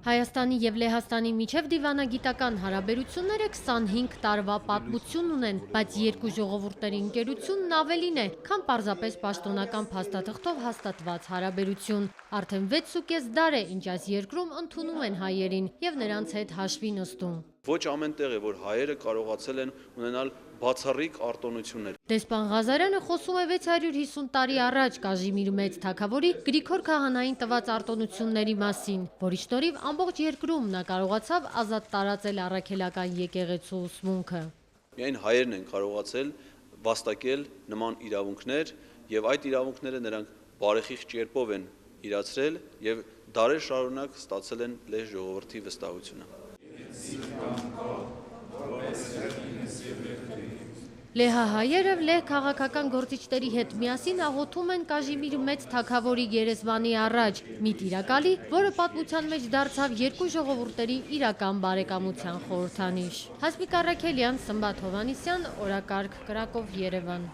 Հայաստանի և Լեհաստանի միջև դիվանագիտական հարաբերությունները 25 տարվա պատմություն ունեն, բայց երկու ժողովուրդների ընկերությունն ավելին է, քան պարզապես պաշտոնական փաստաթղթով հաստատված հարաբերություն։ Արդեն 6,5 դար է, ինչ այս երկրում ընդունում են հայերին և նրանց հետ հաշվի նստում։ Ոչ ամեն տեղ է, որ հայերը կարողացել են ունենալ բացառիկ արտոնություններ։ Դեսպան Ղազարյանը խոսում է 650 տարի առաջ Կաժիմիր Մեծ թագավորի Գրիգոր քահանային տված արտոնությունների մասին, որի շնորհիվ ամբողջ երկրում նա կարողացավ ազատ տարածել առաքելական եկեղեցու ուսմունքը։ Միայն հայերն են կարողացել վաստակել նման իրավունքներ և այդ իրավունքները նրանք բարեխիղճ կերպով են իրացրել և դարեր շարունակ ստացել են լեհ ժողովրդի վստահությունը։ Լեհահայերը լեհ քաղաքական գործիչների հետ միասին աղոթում են Կաժիմիր Մեծ թագավորի գերեզմանի առաջ, մի տիրակալի, որը պատմության մեջ դարձավ երկու ժողովուրդների իրական բարեկամության խորհրդանիշ։ Հասմիկ Առաքելյան, Սմբատ Հովհաննիսյան, օրակարգ, Կրակով, Երևան։